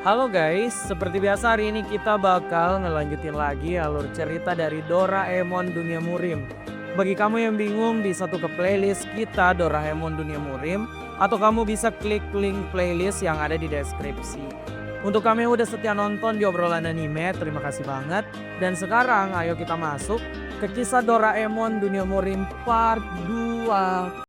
Halo guys, seperti biasa hari ini kita bakal ngelanjutin lagi alur cerita dari Doraemon Dunia Murim. Bagi kamu yang bingung bisa tuh ke playlist kita Doraemon Dunia Murim atau kamu bisa klik link playlist yang ada di deskripsi. Untuk kamu yang udah setia nonton di obrolan anime, terima kasih banget. Dan sekarang ayo kita masuk ke kisah Doraemon Dunia Murim part 2.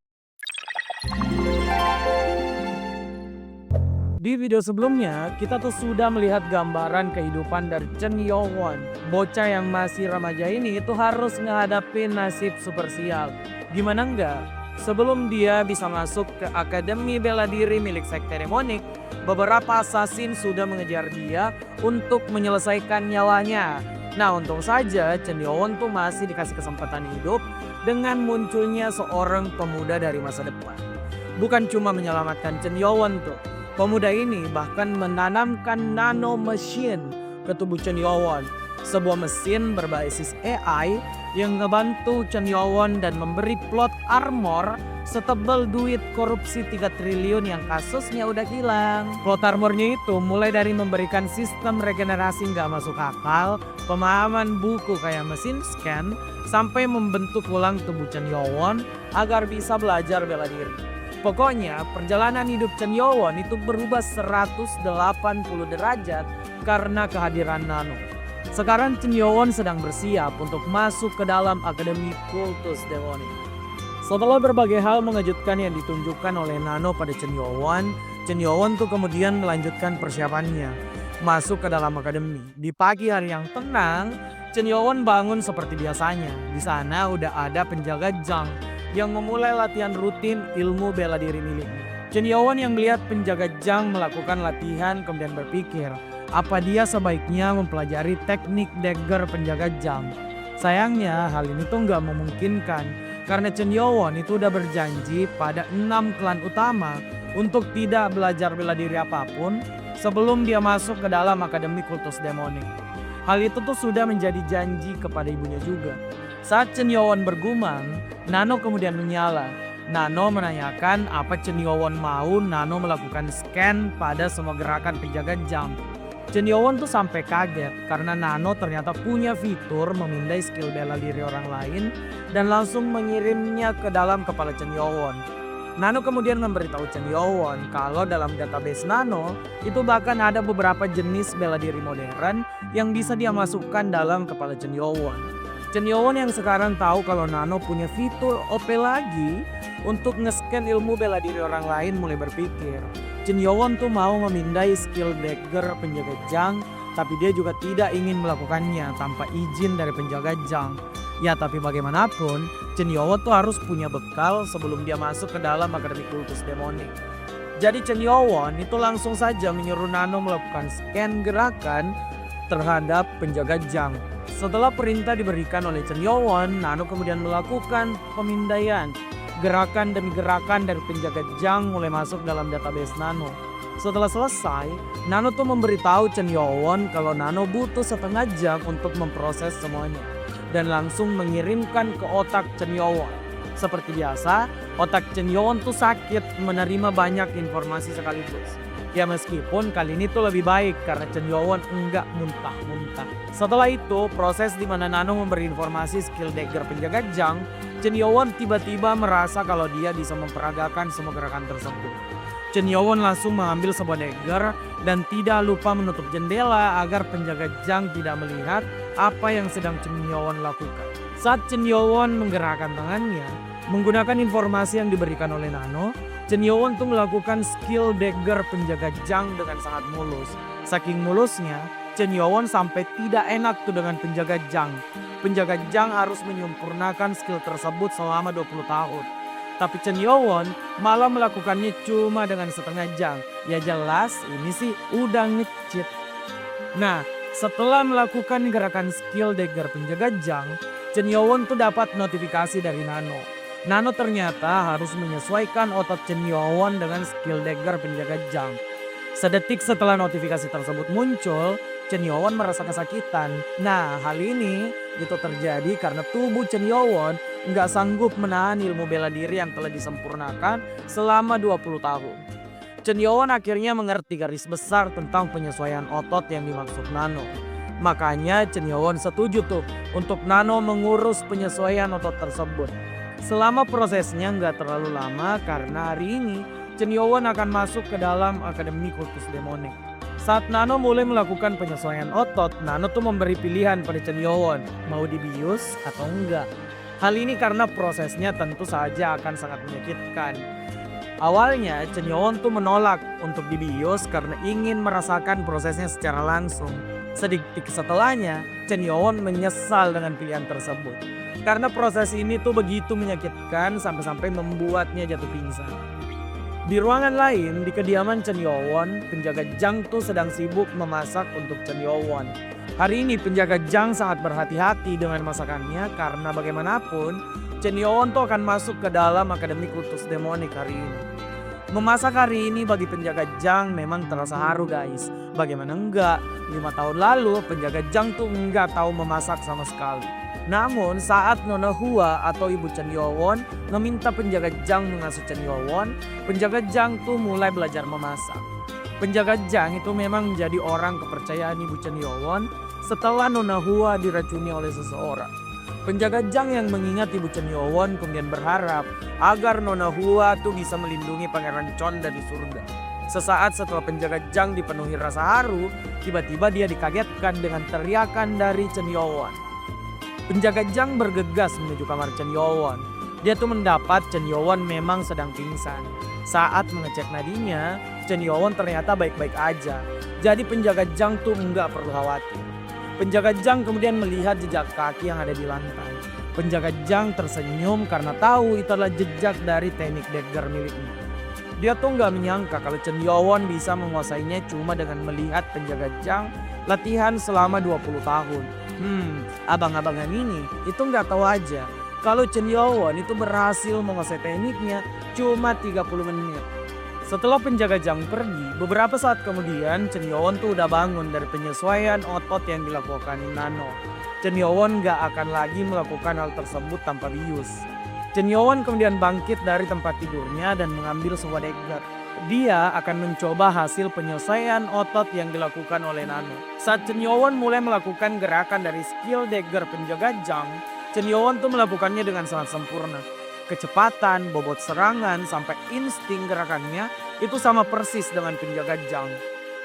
Di video sebelumnya, kita tuh sudah melihat gambaran kehidupan dari Chen Yowon. Bocah yang masih remaja ini itu harus menghadapi nasib super sial. Gimana enggak? Sebelum dia bisa masuk ke Akademi Bela Diri milik Sekte Demonik, beberapa assassin sudah mengejar dia untuk menyelesaikan nyawanya. Nah, untung saja Chen Yowon tuh masih dikasih kesempatan hidup dengan munculnya seorang pemuda dari masa depan. Bukan cuma menyelamatkan Chen Yowon tuh, pemuda ini bahkan menanamkan nano machine ke tubuh Chen Yowon. Sebuah mesin berbasis AI yang ngebantu Chen Yowon dan memberi plot armor setebal duit korupsi 3 triliun yang kasusnya udah hilang. Plot armornya itu mulai dari memberikan sistem regenerasi nggak masuk akal, pemahaman buku kayak mesin scan, sampai membentuk ulang tubuh Chen Yowon agar bisa belajar bela diri. Pokoknya perjalanan hidup Chen Yowon itu berubah 180 derajat karena kehadiran Nano. Sekarang Chen Yowon sedang bersiap untuk masuk ke dalam Akademi Kultus Demonik. Setelah berbagai hal mengejutkan yang ditunjukkan oleh Nano pada Chen Yowon tuh kemudian melanjutkan persiapannya masuk ke dalam akademi. Di pagi hari yang tenang, Chen Yowon bangun seperti biasanya. Di sana udah ada penjaga Zhang yang memulai latihan rutin ilmu bela diri miliknya. Chen Yowon yang melihat penjaga Zhang melakukan latihan kemudian berpikir, apa dia sebaiknya mempelajari teknik dagger penjaga Zhang. Sayangnya hal ini tuh nggak memungkinkan karena Chen Yowon itu udah berjanji pada 6 klan utama untuk tidak belajar bela diri apapun sebelum dia masuk ke dalam Akademi Kultus Demonik. Hal itu tuh sudah menjadi janji kepada ibunya juga. Saat Chen Yowon bergumam, Nano kemudian menyala. Nano menanyakan apa Chen Yowon mau Nano melakukan scan pada semua gerakan penjaga Zhang. Chen Yowon tuh sampai kaget karena Nano ternyata punya fitur memindai skill bela diri orang lain dan langsung mengirimnya ke dalam kepala Chen Yowon. Nano kemudian memberitahu Chen Yowon kalau dalam database Nano itu bahkan ada beberapa jenis bela diri modern yang bisa dia masukkan dalam kepala Chen Yowon. Chen Yowon yang sekarang tahu kalau Nano punya fitur OP lagi untuk nge-scan ilmu bela diri orang lain mulai berpikir. Chen Yowon tuh mau memindai skill dagger penjaga Zhang, tapi dia juga tidak ingin melakukannya tanpa izin dari penjaga Zhang. Ya tapi bagaimanapun, Chen Yowon tuh harus punya bekal sebelum dia masuk ke dalam Akademi Kultus Demonik. Jadi Chen Yowon itu langsung saja menyuruh Nano melakukan scan gerakan terhadap penjaga Zhang. Setelah perintah diberikan oleh Chen Yowon, Nano kemudian melakukan pemindaian gerakan demi gerakan dari penjaga Zhang mulai masuk dalam database Nano. Setelah selesai, Nano tuh memberitahu Chen Yowon kalau Nano butuh setengah jam untuk memproses semuanya dan langsung mengirimkan ke otak Chen Yowon. Seperti biasa, otak Chen Yowon tuh sakit menerima banyak informasi sekaligus. Ya meskipun kali ini tuh lebih baik karena Chen Yowon enggak muntah-muntah. Setelah itu, proses di mana Nano memberi informasi skill dagger penjaga Zhang, Chen Yowon tiba-tiba merasa kalau dia bisa memperagakan semua gerakan tersebut. Chen Yowon langsung mengambil sebuah dagger dan tidak lupa menutup jendela agar penjaga Zhang tidak melihat apa yang sedang Chen Yowon lakukan. Saat Chen Yowon menggerakkan tangannya, menggunakan informasi yang diberikan oleh Nano, Chen Yowon tuh melakukan skill dagger penjaga Zhang dengan sangat mulus. Saking mulusnya, Chen Yowon sampai tidak enak tuh dengan penjaga Zhang. Penjaga Zhang harus menyempurnakan skill tersebut selama 20 tahun. Tapi Chen Yowon malah melakukannya cuma dengan setengah jam. Ya jelas ini sih udah nge-cheat. Nah, setelah melakukan gerakan skill dagger penjaga Zhang, Chen Yowon tuh dapat notifikasi dari Nano. Nano ternyata harus menyesuaikan otot Chen Yowon dengan skill dagger penjaga Zhang. Sedetik setelah notifikasi tersebut muncul, Chen Yowon merasa kesakitan. Nah, hal ini itu terjadi karena tubuh Chen Yowon nggak sanggup menahan ilmu bela diri yang telah disempurnakan selama 20 tahun. Chen Yowon akhirnya mengerti garis besar tentang penyesuaian otot yang dimaksud Nano. Makanya Chen Yowon setuju tuh untuk Nano mengurus penyesuaian otot tersebut. Selama prosesnya nggak terlalu lama karena hari ini Chen Yowon akan masuk ke dalam Akademi Kultus Demonik. Saat Nano mulai melakukan penyesuaian otot, Nano tuh memberi pilihan pada Chen Yowon, mau dibius atau enggak. Hal ini karena prosesnya tentu saja akan sangat menyakitkan. Awalnya Chen Yowon tuh menolak untuk dibius karena ingin merasakan prosesnya secara langsung. Sedikit setelahnya, Chen Yowon menyesal dengan pilihan tersebut. Karena proses ini tuh begitu menyakitkan sampai-sampai membuatnya jatuh pingsan. Di ruangan lain, di kediaman Chen Yowon, penjaga Zhang tuh sedang sibuk memasak untuk Chen Yowon. Hari ini penjaga Zhang sangat berhati-hati dengan masakannya karena bagaimanapun Chen Yowon tuh akan masuk ke dalam Akademi Kultus Demonik hari ini. Memasak hari ini bagi penjaga Zhang memang terasa haru guys. Bagaimana enggak, 5 tahun lalu penjaga Zhang tuh enggak tahu memasak sama sekali. Namun saat Nona Hua atau Ibu Chen Yowon meminta penjaga Zhang mengasuh Chen Yowon, penjaga Zhang tuh mulai belajar memasak. Penjaga Zhang itu memang menjadi orang kepercayaan Ibu Chen Yowon setelah Nona Hua diracuni oleh seseorang. Penjaga Zhang yang mengingat Ibu Chen Yowon kemudian berharap agar Nona Hua tuh bisa melindungi Pangeran Chon dari surga. Sesaat setelah penjaga Zhang dipenuhi rasa haru, tiba-tiba dia dikagetkan dengan teriakan dari Chen Yowon. Penjaga Zhang bergegas menuju kamar Chen Yowon. Dia tuh mendapat Chen Yowon memang sedang pingsan. Saat mengecek nadinya, Chen Yowon ternyata baik-baik aja. Jadi penjaga Zhang tuh enggak perlu khawatir. Penjaga Zhang kemudian melihat jejak kaki yang ada di lantai. Penjaga Zhang tersenyum karena tahu itu adalah jejak dari teknik dagger miliknya. Dia tuh nggak menyangka kalau Chen Yowon bisa menguasainya cuma dengan melihat penjaga Zhang latihan selama 20 tahun. Abang-abangan ini itu nggak tahu aja kalau Chen Yowon itu berhasil menguasai tekniknya cuma 30 menit. Setelah penjaga Zhang pergi, beberapa saat kemudian Chen Yowon tuh udah bangun dari penyesuaian otot yang dilakukan Nano. Chen Yowon nggak akan lagi melakukan hal tersebut tanpa bius. Chen Yowon kemudian bangkit dari tempat tidurnya dan mengambil sebuah dagger. Dia akan mencoba hasil penyesuaian otot yang dilakukan oleh Nano. Saat Chen Yowon mulai melakukan gerakan dari skill dagger penjaga Zhang, Chen Yowon tuh melakukannya dengan sangat sempurna. Kecepatan, bobot serangan, sampai insting gerakannya itu sama persis dengan penjaga Zhang.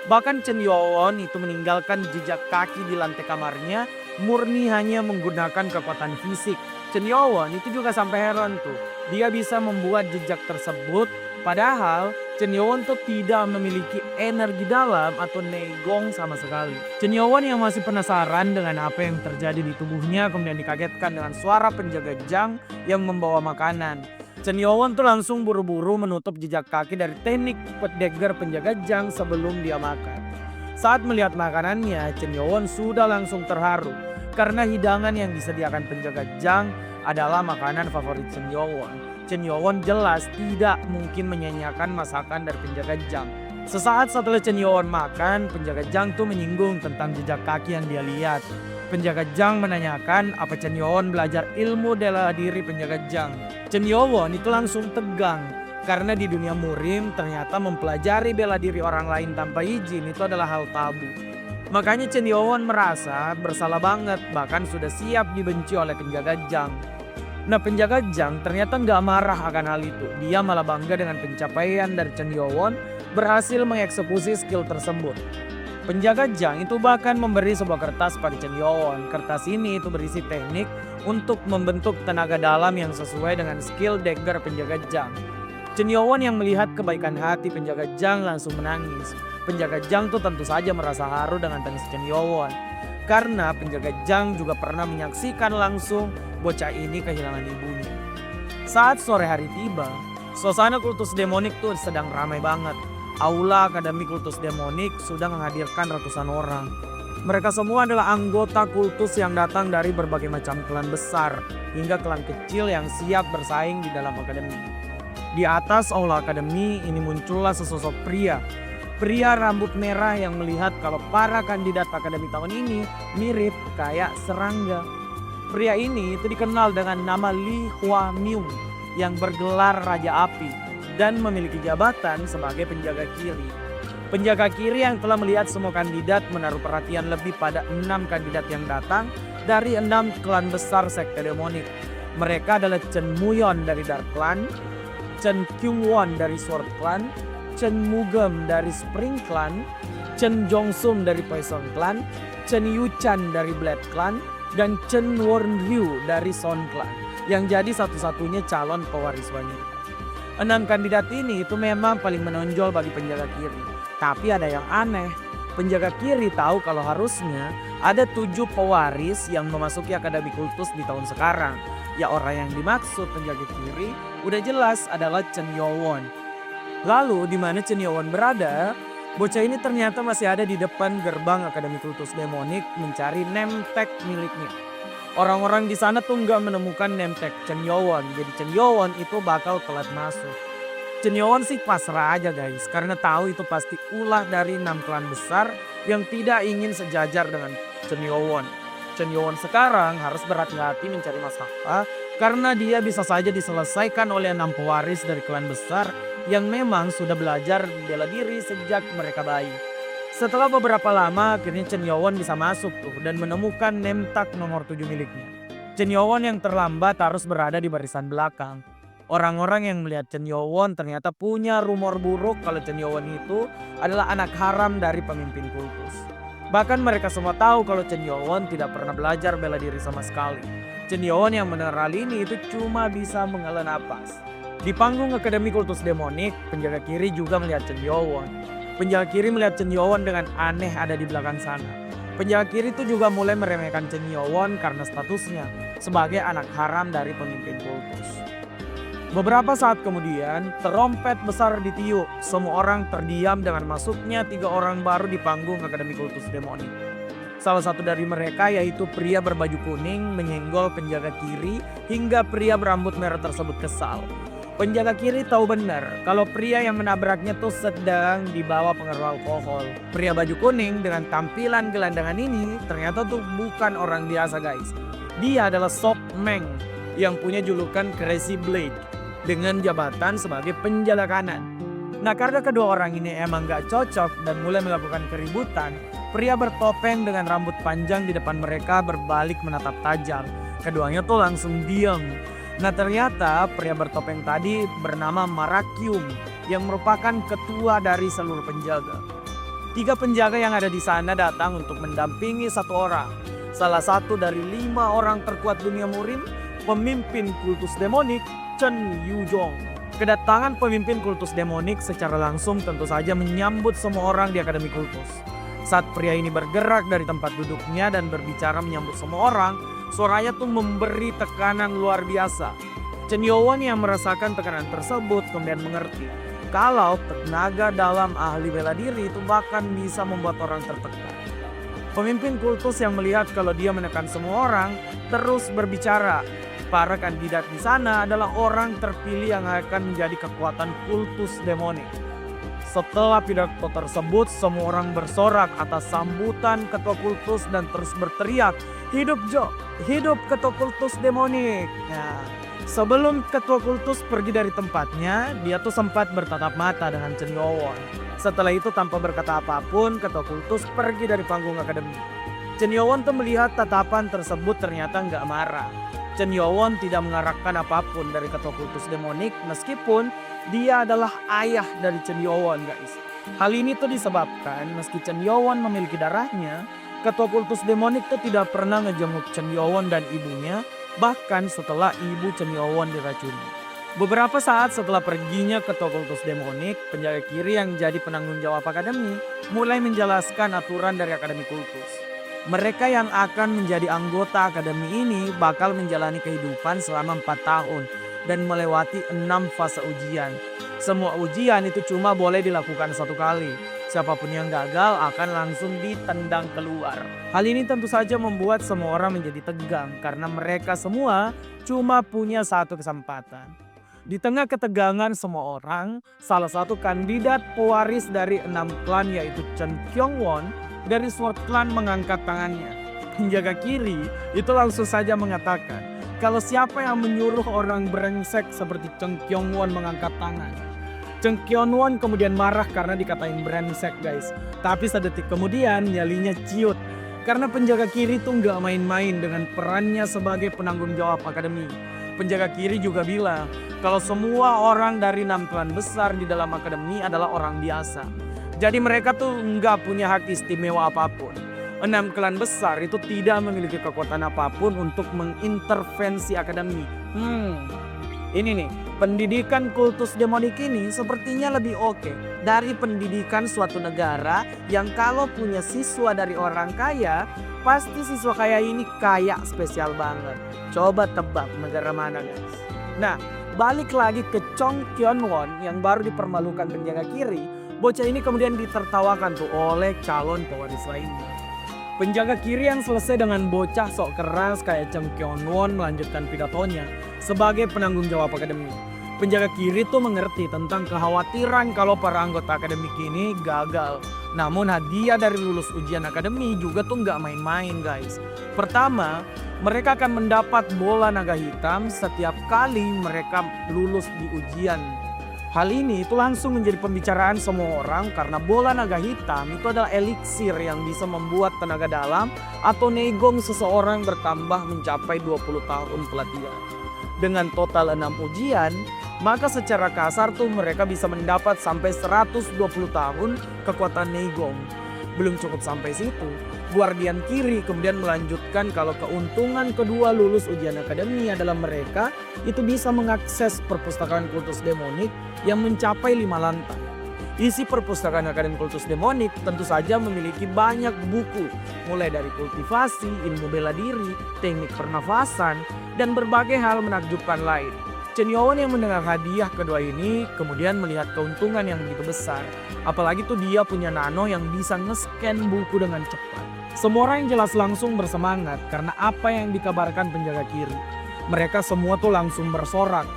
Bahkan Chen Yowon itu meninggalkan jejak kaki di lantai kamarnya murni hanya menggunakan kekuatan fisik. Chen Yowon itu juga sampai heran tuh. Dia bisa membuat jejak tersebut padahal Chen Yowon tuh tidak memiliki energi dalam atau neigong sama sekali. Chen Yowon yang masih penasaran dengan apa yang terjadi di tubuhnya kemudian dikagetkan dengan suara penjaga Zhang yang membawa makanan. Chen Yowon tuh langsung buru-buru menutup jejak kaki dari teknik dagger penjaga Zhang sebelum dia makan. Saat melihat makanannya, Chen Yowon sudah langsung terharu karena hidangan yang disediakan penjaga Zhang adalah makanan favorit Chen Yowon. Chen Yowon jelas tidak mungkin menyanyiakan masakan dari penjaga Zhang. Sesaat setelah Chen Yowon makan, penjaga Zhang tuh menyinggung tentang jejak kaki yang dia lihat. Penjaga Zhang menanyakan apa Chen Yowon belajar ilmu bela diri penjaga Zhang. Chen Yowon itu langsung tegang karena di dunia murim ternyata mempelajari bela diri orang lain tanpa izin itu adalah hal tabu. Makanya Chen Yowon merasa bersalah banget, bahkan sudah siap dibenci oleh penjaga Zhang. Nah, penjaga Zhang ternyata nggak marah akan hal itu. Dia malah bangga dengan pencapaian dari Chen Yowon berhasil mengeksekusi skill tersebut. Penjaga Zhang itu bahkan memberi sebuah kertas pada Chen Yowon. Kertas ini itu berisi teknik untuk membentuk tenaga dalam yang sesuai dengan skill dagger penjaga Zhang. Chen Yowon yang melihat kebaikan hati penjaga Zhang langsung menangis. Penjaga Zhang tuh tentu saja merasa haru dengan tangis Chen Yowon. Karena penjaga Zhang juga pernah menyaksikan langsung bocah ini kehilangan ibunya. Saat sore hari tiba, suasana kultus demonik tuh sedang ramai banget. Aula Akademi Kultus Demonik sudah menghadirkan ratusan orang. Mereka semua adalah anggota kultus yang datang dari berbagai macam klan besar hingga klan kecil yang siap bersaing di dalam akademi. Di atas aula akademi ini muncullah sesosok pria. Pria rambut merah yang melihat kalau para kandidat akademi tahun ini mirip kayak serangga. Pria ini itu dikenal dengan nama Li Hua Myung yang bergelar Raja Api. dan memiliki jabatan sebagai penjaga kiri. Penjaga kiri yang telah melihat semua kandidat menaruh perhatian lebih pada 6 kandidat yang datang dari 6 klan besar sekte demonik. Mereka adalah Chen Muyon dari Dark Clan, Chen Kyungwon dari Sword Clan, Chen Mugem dari Spring Clan, Chen Jongsum dari Poison Clan, Chen Yuchan dari Blade Clan, dan Chen Wornryu dari Son Clan, yang jadi satu-satunya calon pewaris wanita. 6 kandidat ini itu memang paling menonjol bagi penjaga kiri. Tapi ada yang aneh, penjaga kiri tahu kalau harusnya ada 7 pewaris yang memasuki Akademi Kultus di tahun sekarang. Ya orang yang dimaksud penjaga kiri udah jelas adalah Chen Yowon. Lalu di mana Chen Yowon berada? Bocah ini ternyata masih ada di depan gerbang Akademi Kultus Demonik mencari name tag miliknya. Orang-orang di sana tuh nggak menemukan name tag Chen Yowon, jadi Chen Yowon itu bakal telat masuk. Chen Yowon sih pasrah aja guys, karena tahu itu pasti ulah dari 6 klan besar yang tidak ingin sejajar dengan Chen Yowon. Chen Yowon sekarang harus berhati-hati mencari masalah karena dia bisa saja diselesaikan oleh 6 pewaris dari klan besar yang memang sudah belajar bela diri sejak mereka bayi. Setelah beberapa lama akhirnya Chen Yowon bisa masuk tuh dan menemukan name tag nomor 7 miliknya. Chen Yowon yang terlambat harus berada di barisan belakang. Orang-orang yang melihat Chen Yowon ternyata punya rumor buruk kalau Chen Yowon itu adalah anak haram dari pemimpin kultus. Bahkan mereka semua tahu kalau Chen Yowon tidak pernah belajar bela diri sama sekali. Chen Yowon yang mendengar hal ini itu cuma bisa menghela napas. Di panggung Akademi Kultus Demonik, penjaga kiri juga melihat Chen Yowon. Penjaga kiri melihat Chen Yowon dengan aneh ada di belakang sana. Penjaga kiri itu juga mulai meremehkan Chen Yowon karena statusnya sebagai anak haram dari pemimpin kultus. Beberapa saat kemudian, trompet besar ditiup. Semua orang terdiam dengan masuknya 3 orang baru di panggung Akademi Kultus Demonik. Salah satu dari mereka yaitu pria berbaju kuning menyenggol penjaga kiri hingga pria berambut merah tersebut kesal. Penjaga kiri tahu benar kalau pria yang menabraknya tuh sedang dibawa pengaruh alkohol. Pria baju kuning dengan tampilan gelandangan ini ternyata tuh bukan orang biasa guys. Dia adalah Sok Meng yang punya julukan Crazy Blade dengan jabatan sebagai penjala kanan. Nah karena kedua orang ini emang gak cocok dan mulai melakukan keributan, pria bertopeng dengan rambut panjang di depan mereka berbalik menatap tajam. Keduanya tuh langsung diam. Nah ternyata pria bertopeng tadi bernama Marakyum yang merupakan ketua dari seluruh penjaga. 3 penjaga yang ada di sana datang untuk mendampingi 1 orang. Salah satu dari 5 orang terkuat dunia murim, pemimpin kultus demonik Chen Yuzhong. Kedatangan pemimpin kultus demonik secara langsung tentu saja menyambut semua orang di Akademi Kultus. Saat pria ini bergerak dari tempat duduknya dan berbicara menyambut semua orang, suaranya tuh memberi tekanan luar biasa. Chen Yowon yang merasakan tekanan tersebut kemudian mengerti kalau tenaga dalam ahli bela diri itu bahkan bisa membuat orang tertekan. Pemimpin kultus yang melihat kalau dia menekan semua orang terus berbicara. Para kandidat di sana adalah orang terpilih yang akan menjadi kekuatan kultus demonik. Setelah pidato tersebut, semua orang bersorak atas sambutan ketua kultus dan terus berteriak, "Hidup Jo! Hidup ketua kultus demonik!" Nah, sebelum ketua kultus pergi dari tempatnya, dia tuh sempat bertatap mata dengan Chen Yowon. Setelah itu tanpa berkata apapun, ketua kultus pergi dari panggung akademi. Chen Yowon tuh melihat tatapan tersebut ternyata nggak marah. Chen Yowon tidak mengarahkan apapun dari ketua kultus demonik meskipun dia adalah ayah dari Chen Yowon guys. Hal ini tuh disebabkan meski Chen Yowon memiliki darahnya, ketua kultus demonik tuh tidak pernah ngejenguk Chen Yowon dan ibunya bahkan setelah ibu Chen Yowon diracuni. Beberapa saat setelah perginya ketua kultus demonik, penjaga kiri yang jadi penanggung jawab akademi mulai menjelaskan aturan dari akademi kultus. Mereka yang akan menjadi anggota akademi ini bakal menjalani kehidupan selama 4 tahun dan melewati 6 fase ujian. Semua ujian itu cuma boleh dilakukan 1 kali. Siapapun yang gagal akan langsung ditendang keluar. Hal ini tentu saja membuat semua orang menjadi tegang karena mereka semua cuma punya 1 kesempatan. Di tengah ketegangan semua orang, salah satu kandidat pewaris dari 6 klan yaitu Chen Kyungwon dari Sword Clan mengangkat tangannya. Penjaga kiri itu langsung saja mengatakan kalau siapa yang menyuruh orang brengsek seperti Chen Kyungwon mengangkat tangan, Cheng Kyonwon kemudian marah karena dikatain brengsek guys. Tapi sedetik kemudian nyalinya ciut. Karena penjaga kiri tuh nggak main-main dengan perannya sebagai penanggung jawab akademi. Penjaga kiri juga bilang kalau semua orang dari 6 klan besar di dalam akademi adalah orang biasa. Jadi mereka tuh nggak punya hak istimewa apapun. 6 klan besar itu tidak memiliki kekuatan apapun untuk mengintervensi akademi. Ini nih, pendidikan kultus demonik ini sepertinya lebih oke dari pendidikan suatu negara yang kalau punya siswa dari orang kaya, pasti siswa kaya ini kaya spesial banget. Coba tebak negara mana guys? Nah, balik lagi ke Chong Kyonwon yang baru dipermalukan penjaga kiri, bocah ini kemudian ditertawakan tuh oleh calon pewaris lainnya. Penjaga kiri yang selesai dengan bocah sok keras kayak Cheng Kyonwon melanjutkan pidatonya sebagai penanggung jawab akademi. Penjaga kiri tuh mengerti tentang kekhawatiran kalau para anggota akademik ini gagal. Namun hadiah dari lulus ujian akademi juga tuh nggak main-main guys. Pertama, mereka akan mendapat bola naga hitam setiap kali mereka lulus di ujian. Hal ini itu langsung menjadi pembicaraan semua orang karena bola naga hitam itu adalah eliksir yang bisa membuat tenaga dalam atau negong seseorang bertambah mencapai 20 tahun pelatihan. Dengan total 6 ujian, maka secara kasar tuh mereka bisa mendapat sampai 120 tahun kekuatan negong. Belum cukup sampai situ, Guardian kiri kemudian melanjutkan kalau keuntungan kedua lulus ujian akademi adalah mereka itu bisa mengakses perpustakaan kultus demonik yang mencapai 5 lantai. Isi perpustakaan akademi kultus demonik tentu saja memiliki banyak buku, mulai dari kultivasi, ilmu bela diri, teknik pernafasan, dan berbagai hal menakjubkan lain. Chen Yowon yang mendengar hadiah kedua ini kemudian melihat keuntungan yang begitu besar. Apalagi tuh dia punya nano yang bisa nge-scan buku dengan cepat. Semua orang jelas langsung bersemangat karena apa yang dikabarkan penjaga kiri. Mereka semua tuh langsung bersorak.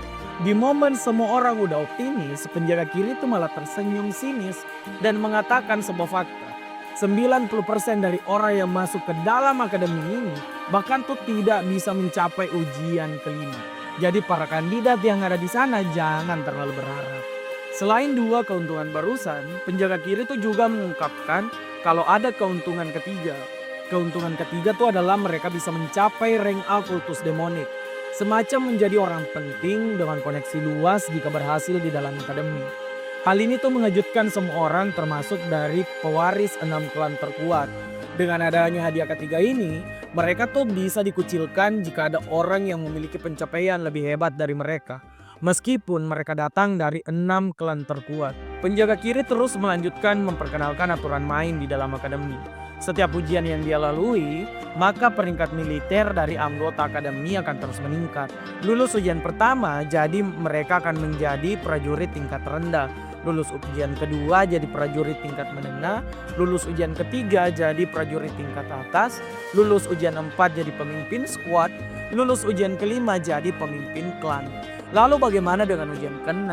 Di momen semua orang udah optimis, penjaga kiri tuh malah tersenyum sinis dan mengatakan sebuah fakta. 90% dari orang yang masuk ke dalam akademi ini bahkan tuh tidak bisa mencapai ujian kelima. Jadi para kandidat yang ada di sana jangan terlalu berharap. Selain dua keuntungan barusan, penjaga kiri itu juga mengungkapkan kalau ada keuntungan ketiga. Keuntungan ketiga itu adalah mereka bisa mencapai rank A kultus demonik. Semacam menjadi orang penting dengan koneksi luas jika berhasil di dalam akademi. Hal ini tuh mengejutkan semua orang termasuk dari pewaris 6 klan terkuat. Dengan adanya hadiah ketiga ini, mereka tuh bisa dikucilkan jika ada orang yang memiliki pencapaian lebih hebat dari mereka. Meskipun mereka datang dari 6 klan terkuat. Penjaga kiri terus melanjutkan memperkenalkan aturan main di dalam akademi. Setiap ujian yang dia lalui, maka peringkat militer dari anggota akademi akan terus meningkat. Lulus ujian pertama, jadi mereka akan menjadi prajurit tingkat rendah. Lulus ujian kedua jadi prajurit tingkat menengah, lulus ujian ketiga jadi prajurit tingkat atas, lulus ujian 4 jadi pemimpin squad, lulus ujian kelima jadi pemimpin klan. Lalu bagaimana dengan ujian ke-6?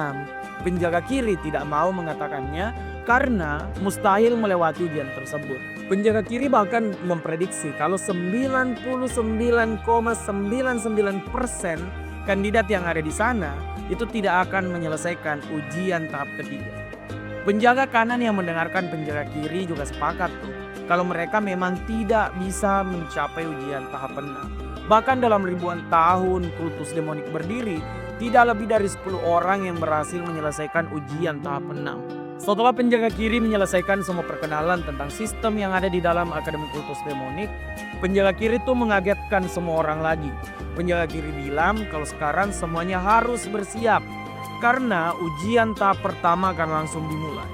Penjaga kiri tidak mau mengatakannya karena mustahil melewati ujian tersebut. Penjaga kiri bahkan memprediksi kalau 99,99% kandidat yang ada di sana itu tidak akan menyelesaikan ujian tahap ketiga. Penjaga kanan yang mendengarkan penjaga kiri juga sepakat tuh kalau mereka memang tidak bisa mencapai ujian tahap 6. Bahkan dalam ribuan tahun kultus demonik berdiri, tidak lebih dari 10 orang yang berhasil menyelesaikan ujian tahap 6. Setelah penjaga kiri menyelesaikan semua perkenalan tentang sistem yang ada di dalam Akademi Kultus Demonik, penjaga kiri itu mengagetkan semua orang lagi. Penjaga kiri bilang kalau sekarang semuanya harus bersiap karena ujian tahap pertama akan langsung dimulai.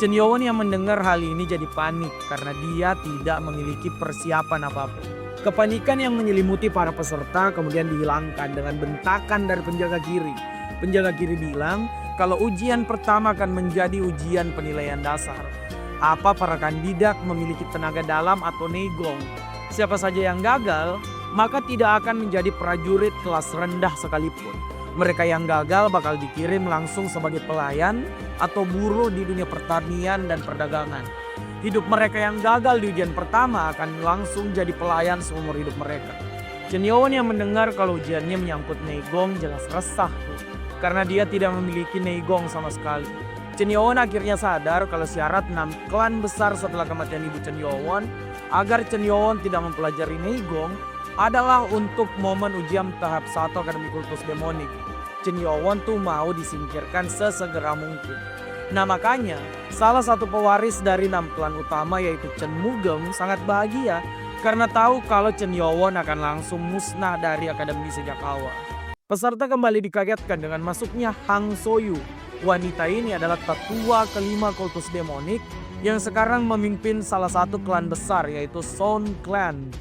Chen Yowon yang mendengar hal ini jadi panik karena dia tidak memiliki persiapan apapun. Kepanikan yang menyelimuti para peserta kemudian dihilangkan dengan bentakan dari penjaga kiri. Penjaga kiri bilang kalau ujian pertama akan menjadi ujian penilaian dasar. Apa para kandidat memiliki tenaga dalam atau negong? Siapa saja yang gagal, maka tidak akan menjadi prajurit kelas rendah sekalipun. Mereka yang gagal bakal dikirim langsung sebagai pelayan atau buruh di dunia pertanian dan perdagangan. Hidup mereka yang gagal di ujian pertama akan langsung jadi pelayan seumur hidup mereka. Chen Yowon yang mendengar kalau ujiannya menyangkut negong jelas resah tuh. Karena dia tidak memiliki negong sama sekali. Chen Yowon akhirnya sadar kalau syarat 6 klan besar setelah kematian ibu Chen Yowon agar Chen Yowon tidak mempelajari Neigong adalah untuk momen ujian tahap 1 Akademi Kultus Demonik. Chen Yowon tuh mau disingkirkan sesegera mungkin. Nah makanya salah satu pewaris dari 6 klan utama yaitu Chen Mugeng sangat bahagia karena tahu kalau Chen Yowon akan langsung musnah dari akademi sejak awal. Peserta kembali dikagetkan dengan masuknya Hang Soyu. Wanita ini adalah tetua kelima kultus demonik yang sekarang memimpin salah satu klan besar yaitu Sound Clan.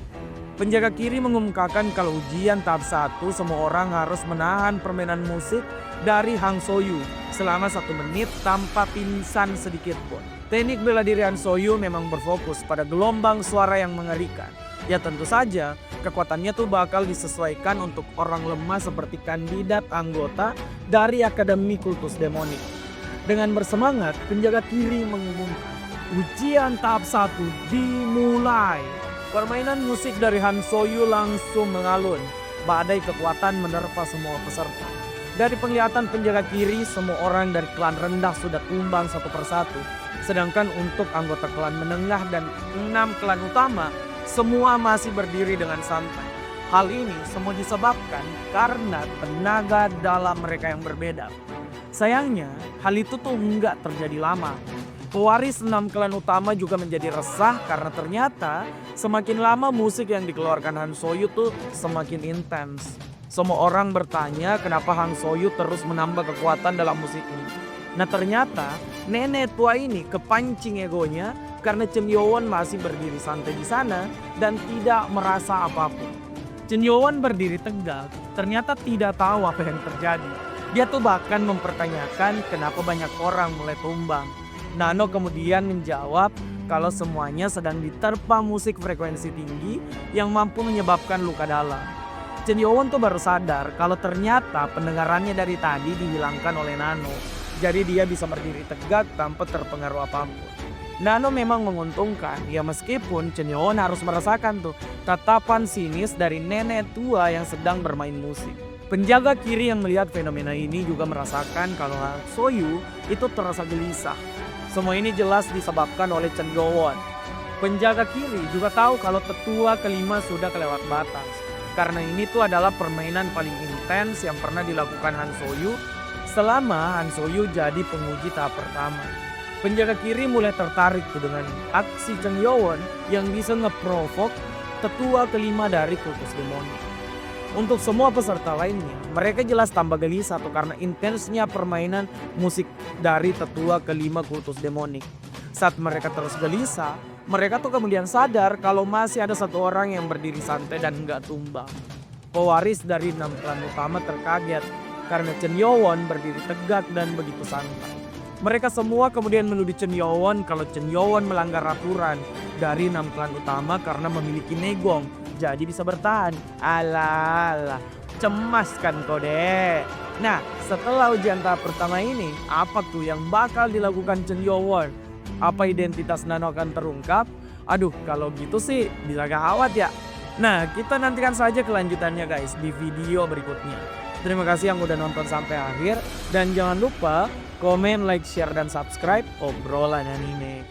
Penjaga kiri mengumumkakan kalau ujian tahap 1 semua orang harus menahan permainan musik dari Hang Soyu selama 1 menit tanpa pingsan sedikit pun. Teknik bela diri Han Soyu memang berfokus pada gelombang suara yang mengerikan. Ya tentu saja kekuatannya tuh bakal disesuaikan untuk orang lemah seperti kandidat anggota dari Akademi Kultus Demonik. Dengan bersemangat, penjaga kiri mengumumkan ujian tahap 1 dimulai. Permainan musik dari Han Soyu langsung mengalun. Badai kekuatan menerpa semua peserta. Dari penglihatan penjaga kiri, semua orang dari klan rendah sudah tumbang satu persatu. Sedangkan untuk anggota klan menengah dan 6 klan utama, semua masih berdiri dengan santai. Hal ini semua disebabkan karena tenaga dalam mereka yang berbeda. Sayangnya, hal itu tuh nggak terjadi lama. Pewaris 6 klan utama juga menjadi resah karena ternyata semakin lama musik yang dikeluarkan Han Soyu tuh semakin intens. Semua orang bertanya kenapa Hang Soyu terus menambah kekuatan dalam musik ini. Nah ternyata nenek tua ini kepancing egonya karena Chen Yowon masih berdiri santai di sana dan tidak merasa apapun. Chen Yowon berdiri tegak, ternyata tidak tahu apa yang terjadi. Dia tuh bahkan mempertanyakan kenapa banyak orang mulai tumbang. Nano kemudian menjawab kalau semuanya sedang diterpa musik frekuensi tinggi yang mampu menyebabkan luka dalam. Chen Yowon tuh baru sadar kalau ternyata pendengarannya dari tadi dihilangkan oleh Nano. Jadi dia bisa berdiri tegak tanpa terpengaruh apapun. Nano memang menguntungkan, ya meskipun Chen Yowon harus merasakan tuh tatapan sinis dari nenek tua yang sedang bermain musik. Penjaga kiri yang melihat fenomena ini juga merasakan kalau Han Soyu itu terasa gelisah. Semua ini jelas disebabkan oleh Chen Yowon. Penjaga kiri juga tahu kalau tetua kelima sudah kelewat batas. Karena ini tuh adalah permainan paling intens yang pernah dilakukan Han Soyu selama Han Soyu jadi penguji tahap pertama. Penjaga kiri mulai tertarik tuh dengan aksi Chen Yowon yang bisa ngeprovok tetua kelima dari kultus demonik. Untuk semua peserta lainnya, mereka jelas tambah gelisah tuh karena intensnya permainan musik dari tetua kelima kultus demonik. Saat mereka terus gelisah, mereka tuh kemudian sadar kalau masih ada satu orang yang berdiri santai dan nggak tumbang. Pewaris dari 6 klan utama terkaget karena Chen Yowon berdiri tegak dan begitu santai. Mereka semua kemudian menuduh Chen Yowon kalau Chen Yowon melanggar aturan dari 6 klan utama karena memiliki Neigong. Jadi bisa bertahan. Alah, cemas kan kau dek. Nah, setelah ujian tahap pertama ini, apa tuh yang bakal dilakukan Chen Yowon? Apa identitas Nano akan terungkap? Aduh, kalau gitu sih bisa gawat ya. Nah, kita nantikan saja kelanjutannya guys di video berikutnya. Terima kasih yang udah nonton sampai akhir. Dan jangan lupa komen, like, share, dan subscribe obrolan anime.